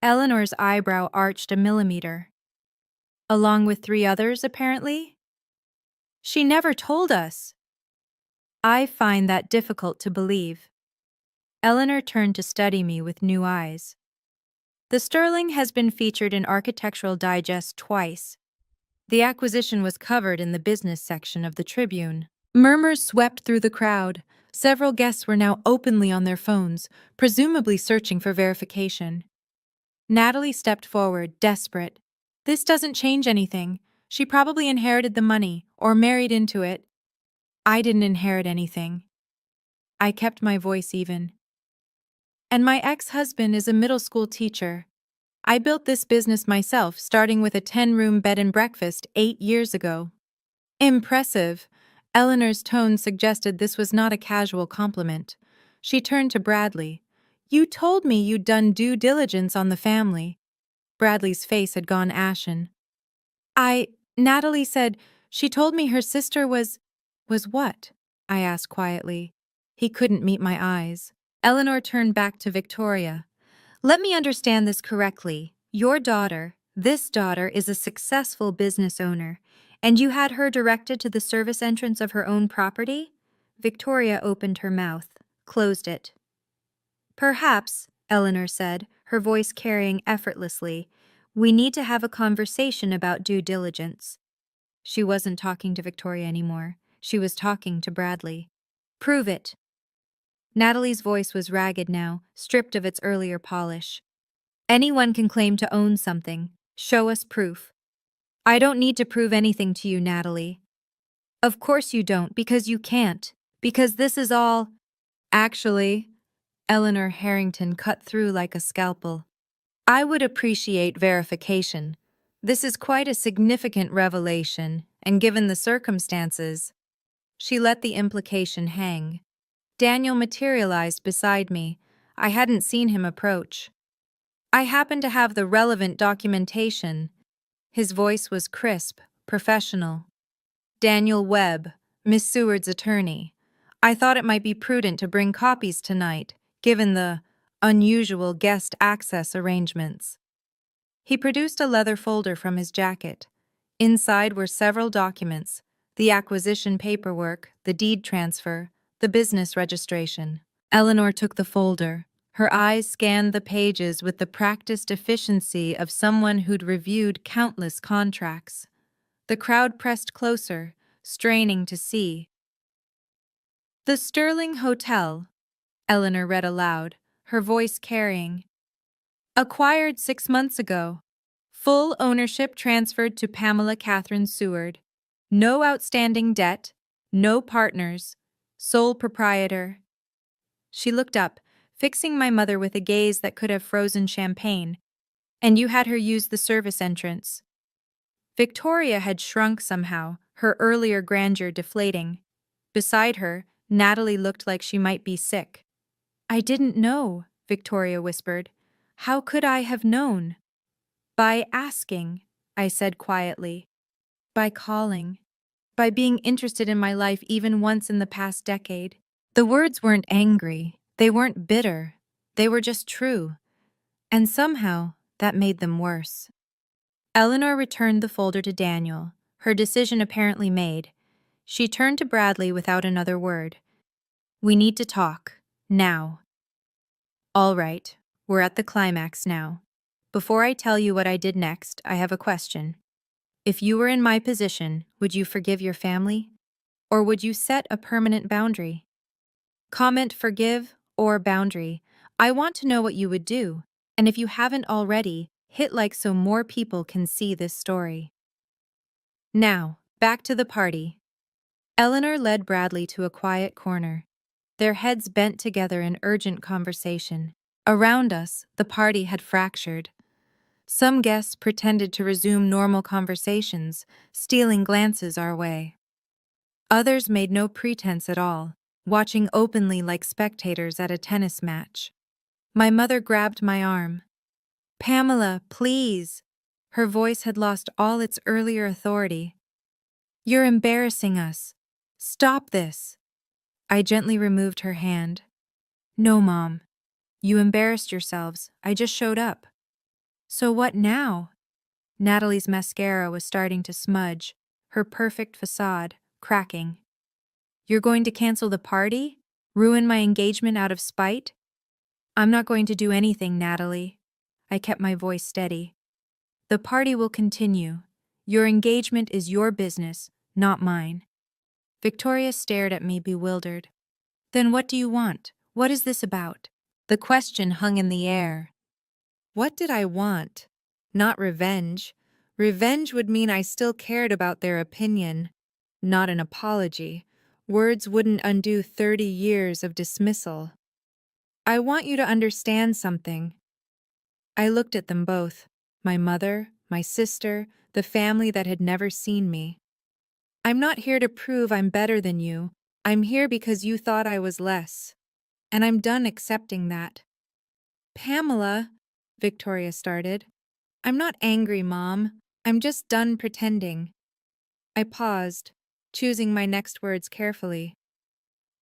Eleanor's eyebrow arched a millimeter. Along with 3 others, apparently? She never told us. I find that difficult to believe. Eleanor turned to study me with new eyes. The Sterling has been featured in Architectural Digest twice. The acquisition was covered in the business section of the Tribune. Murmurs swept through the crowd. Several guests were now openly on their phones, presumably searching for verification. Natalie stepped forward, desperate. This doesn't change anything. She probably inherited the money, or married into it. I didn't inherit anything. I kept my voice even. And my ex-husband is a middle school teacher. I built this business myself, starting with a 10-room bed and breakfast 8 years ago. Impressive. Eleanor's tone suggested this was not a casual compliment. She turned to Bradley. You told me you'd done due diligence on the family. Bradley's face had gone ashen. Natalie said, she told me her sister was what? I asked quietly. He couldn't meet my eyes. Eleanor turned back to Victoria. Let me understand this correctly. Your daughter, this daughter, is a successful business owner, and you had her directed to the service entrance of her own property? Victoria opened her mouth, closed it. Perhaps, Eleanor said, her voice carrying effortlessly, we need to have a conversation about due diligence. She wasn't talking to Victoria anymore. She was talking to Bradley. Prove it. Natalie's voice was ragged now, stripped of its earlier polish. Anyone can claim to own something. Show us proof. I don't need to prove anything to you, Natalie. Of course you don't, because you can't. Because this is all… Actually, Eleanor Harrington cut through like a scalpel. I would appreciate verification. This is quite a significant revelation, and given the circumstances… She let the implication hang. Daniel materialized beside me. I hadn't seen him approach. I happen to have the relevant documentation. His voice was crisp, professional. Daniel Webb, Miss Seward's attorney. I thought it might be prudent to bring copies tonight, given the unusual guest access arrangements. He produced a leather folder from his jacket. Inside were several documents: the acquisition paperwork, the deed transfer, the business registration. Eleanor took the folder. Her eyes scanned the pages with the practiced efficiency of someone who'd reviewed countless contracts. The crowd pressed closer, straining to see. The Sterling Hotel, Eleanor read aloud, her voice carrying. Acquired 6 months ago. Full ownership transferred to Pamela Catherine Seward. No outstanding debt, no partners, sole proprietor. She looked up, fixing my mother with a gaze that could have frozen champagne. And you had her use the service entrance. Victoria had shrunk somehow, her earlier grandeur deflating. Beside her, Natalie looked like she might be sick. I didn't know, Victoria whispered. How could I have known? By asking, I said quietly. By calling. By being interested in my life even once in the past decade. The words weren't angry. They weren't bitter. They were just true. And somehow, that made them worse. Eleanor returned the folder to Daniel, her decision apparently made. She turned to Bradley without another word. We need to talk. Now. All right, we're at the climax now. Before I tell you what I did next, I have a question. If you were in my position, would you forgive your family? Or would you set a permanent boundary? Comment forgive or boundary. I want to know what you would do. And if you haven't already, hit like so more people can see this story. Now, back to the party. Eleanor led Bradley to a quiet corner. Their heads bent together in urgent conversation. Around us, the party had fractured. Some guests pretended to resume normal conversations, stealing glances our way. Others made no pretense at all, watching openly like spectators at a tennis match. My mother grabbed my arm. Pamela, please. Her voice had lost all its earlier authority. You're embarrassing us. Stop this. I gently removed her hand. No, Mom. You embarrassed yourselves. I just showed up. So what now? Natalie's mascara was starting to smudge, her perfect facade cracking. You're going to cancel the party? Ruin my engagement out of spite? I'm not going to do anything, Natalie. I kept my voice steady. The party will continue. Your engagement is your business, not mine. Victoria stared at me bewildered. Then what do you want? What is this about? The question hung in the air. What did I want? Not revenge. Revenge would mean I still cared about their opinion. Not an apology. Words wouldn't undo 30 years of dismissal. I want you to understand something. I looked at them both, my mother, my sister, the family that had never seen me. I'm not here to prove I'm better than you. I'm here because you thought I was less. And I'm done accepting that. Pamela, Victoria started. I'm not angry, Mom. I'm just done pretending. I paused, choosing my next words carefully.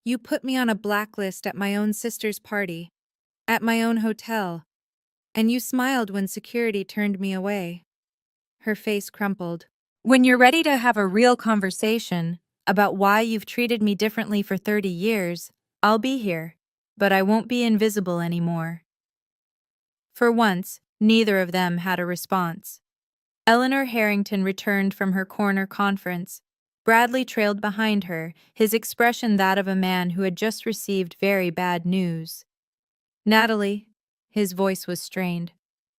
You put me on a blacklist at my own sister's party, at my own hotel, and you smiled when security turned me away. Her face crumpled. When you're ready to have a real conversation about why you've treated me differently for 30 years, I'll be here, but I won't be invisible anymore. For once, neither of them had a response. Eleanor Harrington returned from her corner conference. Bradley trailed behind her, his expression that of a man who had just received very bad news. Natalie, his voice was strained.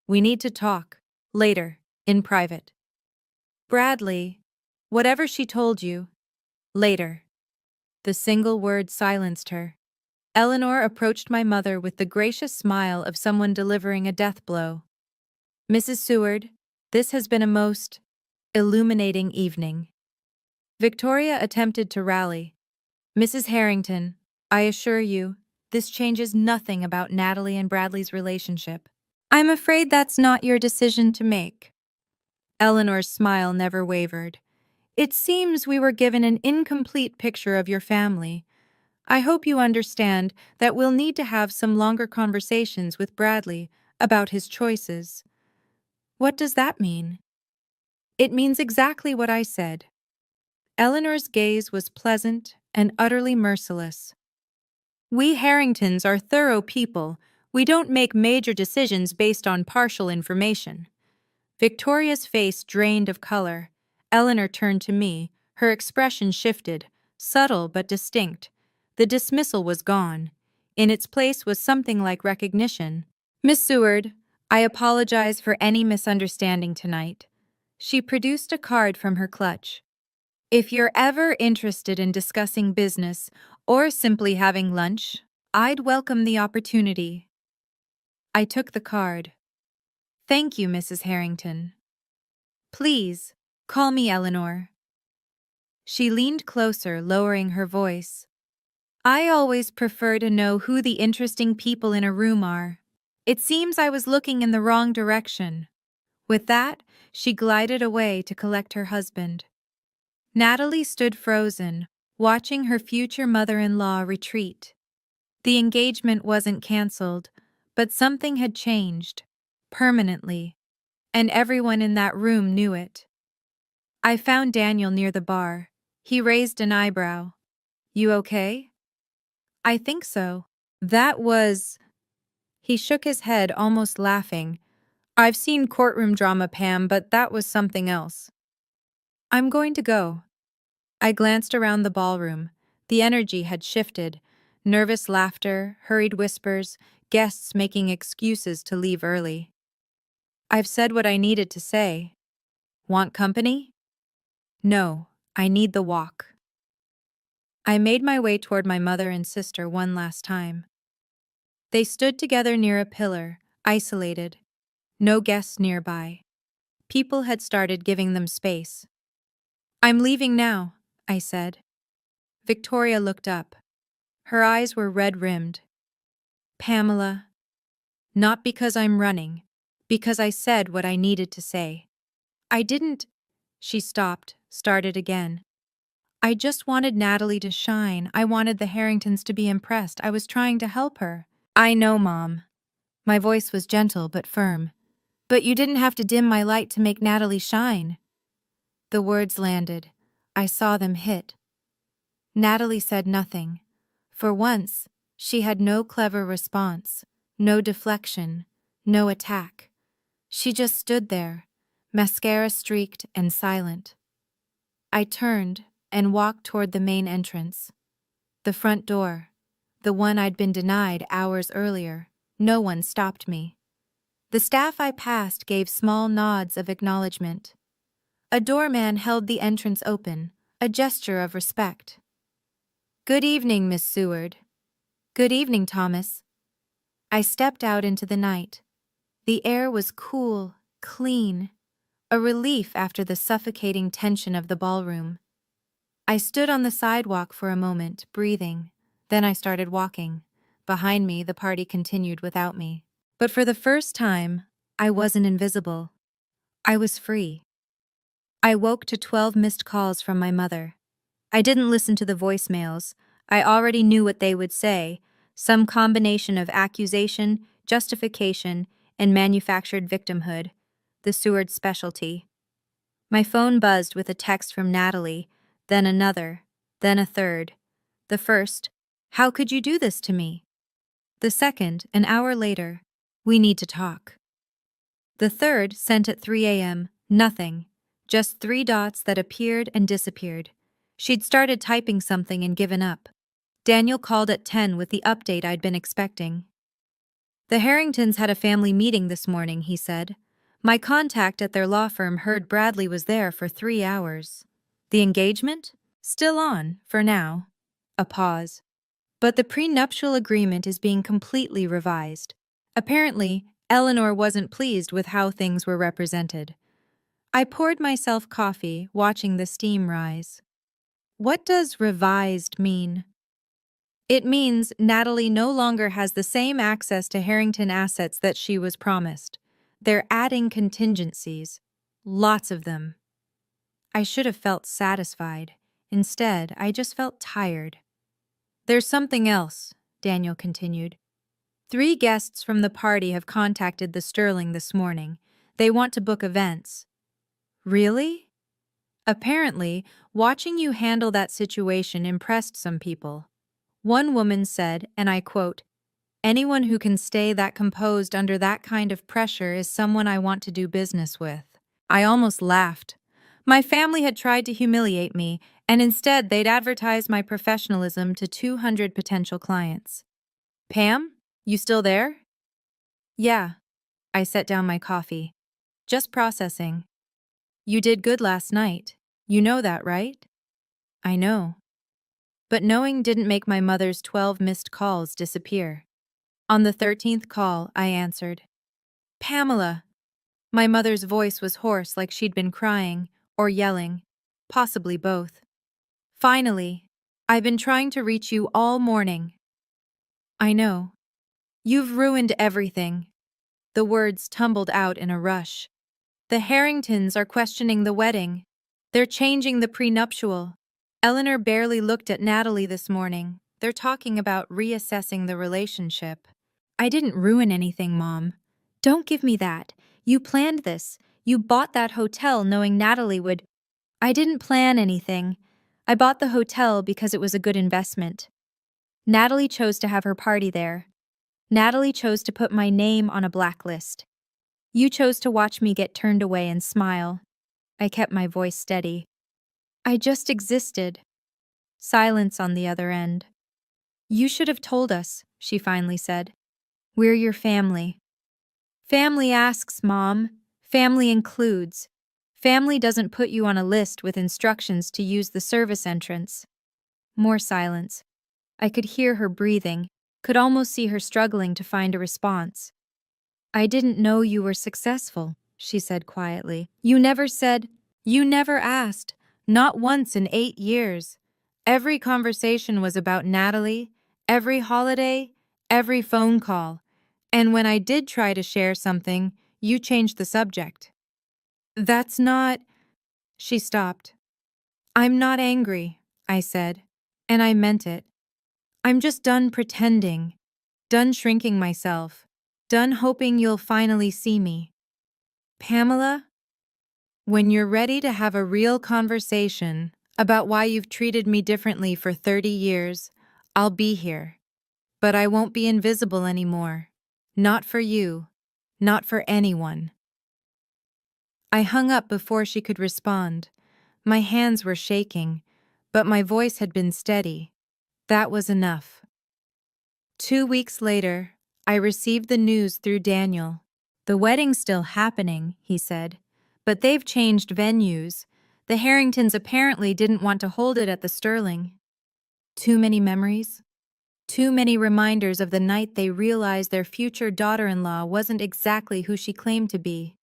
We need to talk. Later, in private. Bradley, whatever she told you. Later. The single word silenced her. Eleanor approached my mother with the gracious smile of someone delivering a death blow. Mrs. Seward, this has been a most illuminating evening. Victoria attempted to rally. Mrs. Harrington, I assure you, this changes nothing about Natalie and Bradley's relationship. I'm afraid that's not your decision to make. Eleanor's smile never wavered. It seems we were given an incomplete picture of your family. I hope you understand that we'll need to have some longer conversations with Bradley about his choices. What does that mean? It means exactly what I said. Eleanor's gaze was pleasant and utterly merciless. We Harringtons are thorough people. We don't make major decisions based on partial information. Victoria's face drained of color. Eleanor turned to me. Her expression shifted, subtle but distinct. The dismissal was gone. In its place was something like recognition. Miss Seward, I apologize for any misunderstanding tonight. She produced a card from her clutch. If you're ever interested in discussing business or simply having lunch, I'd welcome the opportunity. I took the card. Thank you, Mrs. Harrington. Please, call me Eleanor. She leaned closer, lowering her voice. I always prefer to know who the interesting people in a room are. It seems I was looking in the wrong direction. With that, she glided away to collect her husband. Natalie stood frozen, watching her future mother-in-law retreat. The engagement wasn't canceled, but something had changed, permanently, and everyone in that room knew it. I found Daniel near the bar. He raised an eyebrow. You okay? I think so. That was... He shook his head, almost laughing. I've seen courtroom drama, Pam, but that was something else. I'm going to go. I glanced around the ballroom. The energy had shifted. Nervous laughter, hurried whispers, guests making excuses to leave early. I've said what I needed to say. Want company? No, I need the walk. I made my way toward my mother and sister one last time. They stood together near a pillar, isolated. No guests nearby. People had started giving them space. I'm leaving now, I said. Victoria looked up. Her eyes were red-rimmed. Pamela, not because I'm running, because I said what I needed to say. I didn't... She stopped, started again. I just wanted Natalie to shine. I wanted the Harringtons to be impressed. I was trying to help her. I know, Mom. My voice was gentle but firm. But you didn't have to dim my light to make Natalie shine. The words landed. I saw them hit. Natalie said nothing. For once, she had no clever response, no deflection, no attack. She just stood there, mascara streaked and silent. I turned, and walked toward the main entrance. The front door, the one I'd been denied hours earlier. No one stopped me. The staff I passed gave small nods of acknowledgement. A doorman held the entrance open, a gesture of respect. "Good evening, Miss Seward." "Good evening, Thomas." I stepped out into the night. The air was cool, clean, a relief after the suffocating tension of the ballroom. I stood on the sidewalk for a moment, breathing. Then I started walking. Behind me, the party continued without me. But for the first time, I wasn't invisible. I was free. I woke to 12 missed calls from my mother. I didn't listen to the voicemails. I already knew what they would say, some combination of accusation, justification, and manufactured victimhood, the Seward specialty. My phone buzzed with a text from Natalie, then another, then a third. The first, "How could you do this to me?" The second, an hour later, "We need to talk." The third, sent at 3 a.m., nothing, just 3 dots that appeared and disappeared. She'd started typing something and given up. Daniel called at 10 with the update I'd been expecting. "The Harringtons had a family meeting this morning," he said. "My contact at their law firm heard Bradley was there for 3 hours. The engagement? Still on, for now." A pause. "But the prenuptial agreement is being completely revised." Apparently, Eleanor wasn't pleased with how things were represented. I poured myself coffee, watching the steam rise. What does revised mean? It means Natalie no longer has the same access to Harrington assets that she was promised. They're adding contingencies. Lots of them. I should have felt satisfied. Instead, I just felt tired. "There's something else," Daniel continued. 3 guests from the party have contacted the Sterling this morning. They want to book events." "Really?" "Apparently, watching you handle that situation impressed some people." One woman said, and I quote, "Anyone who can stay that composed under that kind of pressure is someone I want to do business with." I almost laughed. My family had tried to humiliate me, and instead they'd advertised my professionalism to 200 potential clients. "Pam, you still there?" "Yeah." I set down my coffee. "Just processing." "You did good last night. You know that, right?" "I know." But knowing didn't make my mother's 12 missed calls disappear. On the 13th call, I answered. "Pamela." My mother's voice was hoarse, like she'd been crying or yelling, possibly both. "Finally. I've been trying to reach you all morning." "I know. You've ruined everything." The words tumbled out in a rush. "The Harringtons are questioning the wedding. They're changing the prenuptial. Eleanor barely looked at Natalie this morning. They're talking about reassessing the relationship." "I didn't ruin anything, Mom. Don't give me that. You planned this. You bought that hotel knowing Natalie would—" "I didn't plan anything. I bought the hotel because it was a good investment. Natalie chose to have her party there. Natalie chose to put my name on a blacklist. You chose to watch me get turned away and smile." I kept my voice steady. "I just existed." Silence on the other end. "You should have told us," she finally said. "We're your family." "Family asks, Mom. Family includes. Family doesn't put you on a list with instructions to use the service entrance." More silence. I could hear her breathing, could almost see her struggling to find a response. "I didn't know you were successful," she said quietly. "You never said, you never asked, not once in 8 years. Every conversation was about Natalie, every holiday, every phone call. And when I did try to share something, you changed the subject." "That's not—" She stopped. "I'm not angry," I said, and I meant it. "I'm just done pretending, done shrinking myself, done hoping you'll finally see me. Pamela, when you're ready to have a real conversation about why you've treated me differently for 30 years, I'll be here. But I won't be invisible anymore. Not for you. Not for anyone." I hung up before she could respond. My hands were shaking, but my voice had been steady. That was enough. 2 weeks later, I received the news through Daniel. The wedding's still happening, he said, but they've changed venues. The Harringtons apparently didn't want to hold it at the Sterling. Too many memories? Too many reminders of the night they realized their future daughter-in-law wasn't exactly who she claimed to be.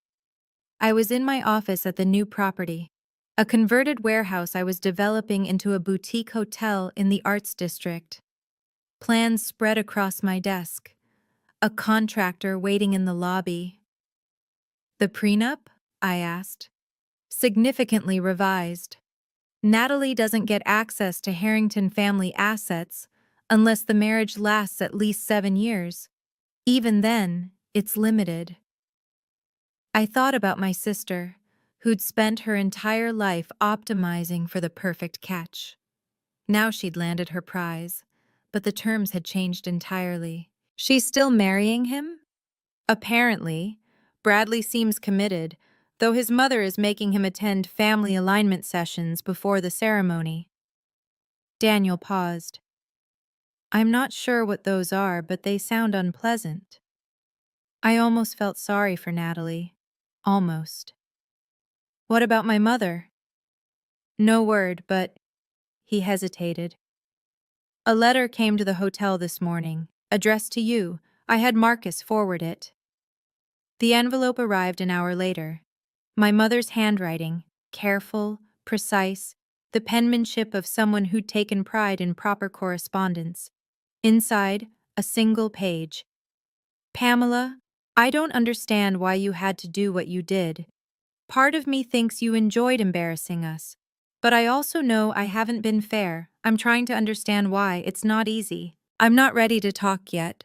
I was in my office at the new property, a converted warehouse I was developing into a boutique hotel in the Arts District. Plans spread across my desk. A contractor waiting in the lobby. The prenup? I asked. Significantly revised. Natalie doesn't get access to Harrington family assets unless the marriage lasts at least 7 years. Even then, it's limited. I thought about my sister, who'd spent her entire life optimizing for the perfect catch. Now she'd landed her prize, but the terms had changed entirely. She's still marrying him? Apparently. Bradley seems committed, though his mother is making him attend family alignment sessions before the ceremony. Daniel paused. I'm not sure what those are, but they sound unpleasant. I almost felt sorry for Natalie. Almost. What about my mother? No word, but he hesitated. A letter came to the hotel this morning, addressed to you. I had Marcus forward it. The envelope arrived an hour later. My mother's handwriting, careful, precise, the penmanship of someone who'd taken pride in proper correspondence. Inside, a single page. Pamela, I don't understand why you had to do what you did. Part of me thinks you enjoyed embarrassing us. But I also know I haven't been fair. I'm trying to understand why. It's not easy. I'm not ready to talk yet.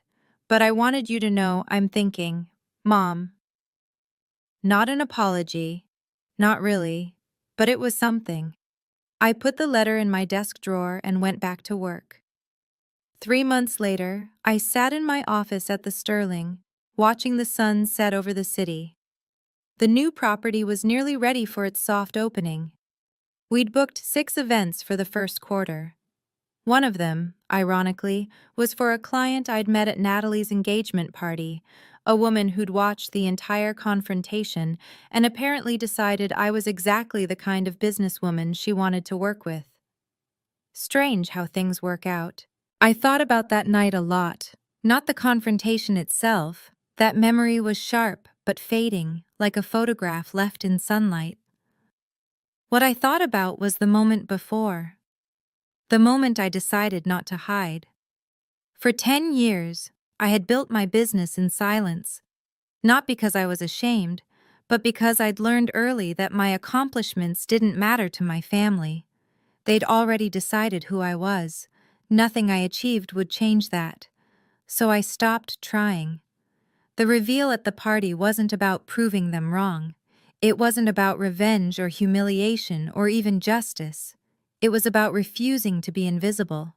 But I wanted you to know I'm thinking, Mom. Not an apology. Not really. But it was something. I put the letter in my desk drawer and went back to work. 3 months later, I sat in my office at the Sterling, watching the sun set over the city. The new property was nearly ready for its soft opening. We'd booked 6 events for the first quarter. One of them, ironically, was for a client I'd met at Natalie's engagement party, a woman who'd watched the entire confrontation and apparently decided I was exactly the kind of businesswoman she wanted to work with. Strange how things work out. I thought about that night a lot. Not the confrontation itself. That memory was sharp but fading, like a photograph left in sunlight. What I thought about was the moment before. The moment I decided not to hide. For 10 years, I had built my business in silence. Not because I was ashamed, but because I'd learned early that my accomplishments didn't matter to my family. They'd already decided who I was. Nothing I achieved would change that. So I stopped trying. The reveal at the party wasn't about proving them wrong. It wasn't about revenge or humiliation or even justice. It was about refusing to be invisible.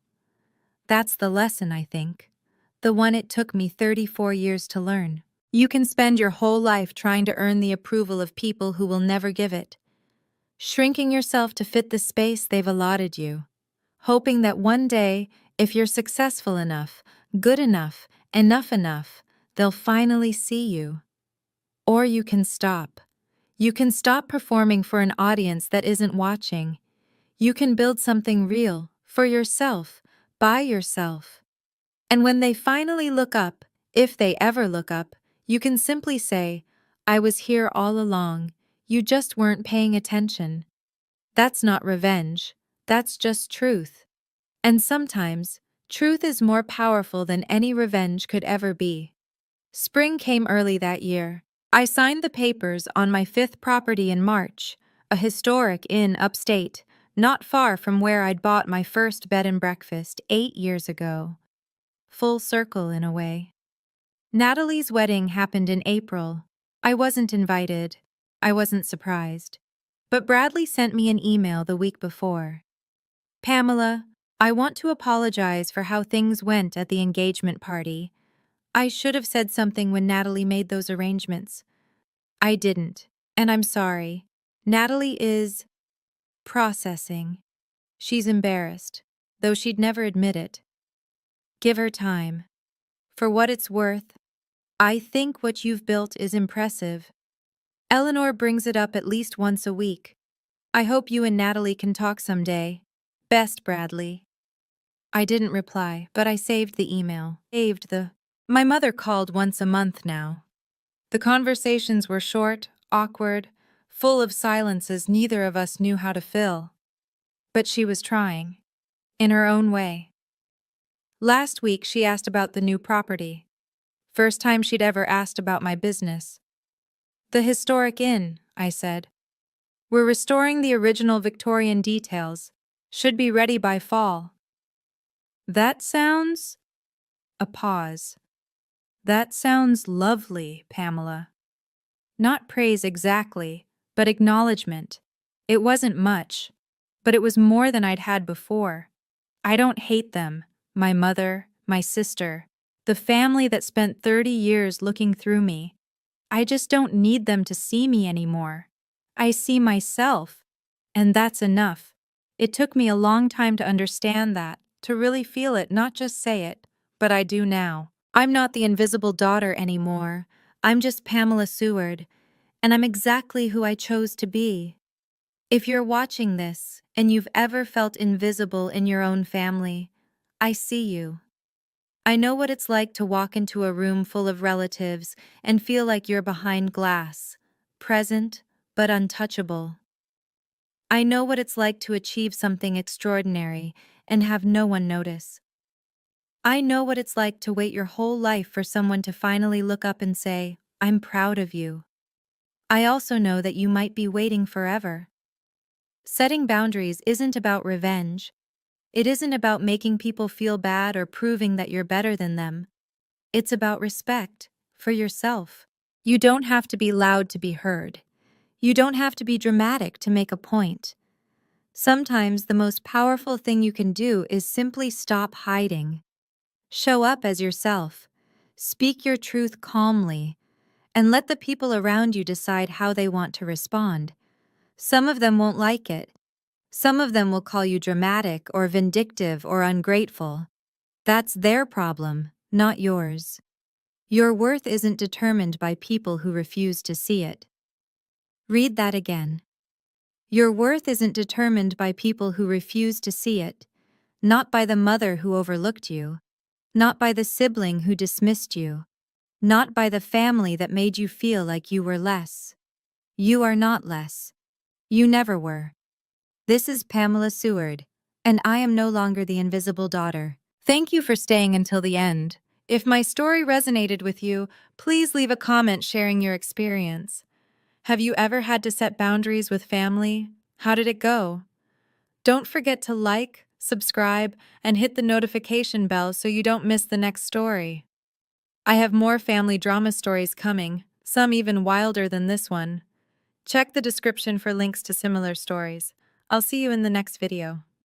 That's the lesson, I think. The one it took me 34 years to learn. You can spend your whole life trying to earn the approval of people who will never give it. Shrinking yourself to fit the space they've allotted you. Hoping that one day, if you're successful enough, good enough, enough, they'll finally see you. Or you can stop. You can stop performing for an audience that isn't watching. You can build something real, for yourself, by yourself. And when they finally look up, if they ever look up, you can simply say, I was here all along, you just weren't paying attention. That's not revenge, that's just truth. And sometimes, truth is more powerful than any revenge could ever be. Spring came early that year. I signed the papers on my 5th property in March, a historic inn upstate, not far from where I'd bought my first bed and breakfast 8 years ago. Full circle in a way. Natalie's wedding happened in April. I wasn't invited. I wasn't surprised. But Bradley sent me an email the week before. Pamela, I want to apologize for how things went at the engagement party. I should have said something when Natalie made those arrangements. I didn't, and I'm sorry. Natalie is processing. She's embarrassed, though she'd never admit it. Give her time. For what it's worth, I think what you've built is impressive. Eleanor brings it up at least once a week. I hope you and Natalie can talk someday. Best, Bradley. I didn't reply, but I saved the email. My mother called once a month now. The conversations were short, awkward, full of silences neither of us knew how to fill. But she was trying. In her own way. Last week she asked about the new property. First time she'd ever asked about my business. The historic inn, I said. We're restoring the original Victorian details. Should be ready by fall. That sounds... A pause. That sounds lovely, Pamela. Not praise exactly, but acknowledgement. It wasn't much, but it was more than I'd had before. I don't hate them, my mother, my sister, the family that spent 30 years looking through me. I just don't need them to see me anymore. I see myself, and that's enough. It took me a long time to understand that, to really feel it, not just say it, but I do now. I'm not the invisible daughter anymore. I'm just Pamela Seward, and I'm exactly who I chose to be. If you're watching this, and you've ever felt invisible in your own family, I see you. I know what it's like to walk into a room full of relatives and feel like you're behind glass, present but untouchable. I know what it's like to achieve something extraordinary and have no one notice. I know what it's like to wait your whole life for someone to finally look up and say, "I'm proud of you." I also know that you might be waiting forever. Setting boundaries isn't about revenge. It isn't about making people feel bad or proving that you're better than them. It's about respect for yourself. You don't have to be loud to be heard. You don't have to be dramatic to make a point. Sometimes the most powerful thing you can do is simply stop hiding. Show up as yourself. Speak your truth calmly, and let the people around you decide how they want to respond. Some of them won't like it. Some of them will call you dramatic or vindictive or ungrateful. That's their problem, not yours. Your worth isn't determined by people who refuse to see it. Read that again. Your worth isn't determined by people who refuse to see it, not by the mother who overlooked you, not by the sibling who dismissed you, not by the family that made you feel like you were less. You are not less. You never were. This is Pamela Seward, and I am no longer the invisible daughter. Thank you for staying until the end. If my story resonated with you, please leave a comment sharing your experience. Have you ever had to set boundaries with family? How did it go? Don't forget to like, subscribe, and hit the notification bell so you don't miss the next story. I have more family drama stories coming, some even wilder than this one. Check the description for links to similar stories. I'll see you in the next video.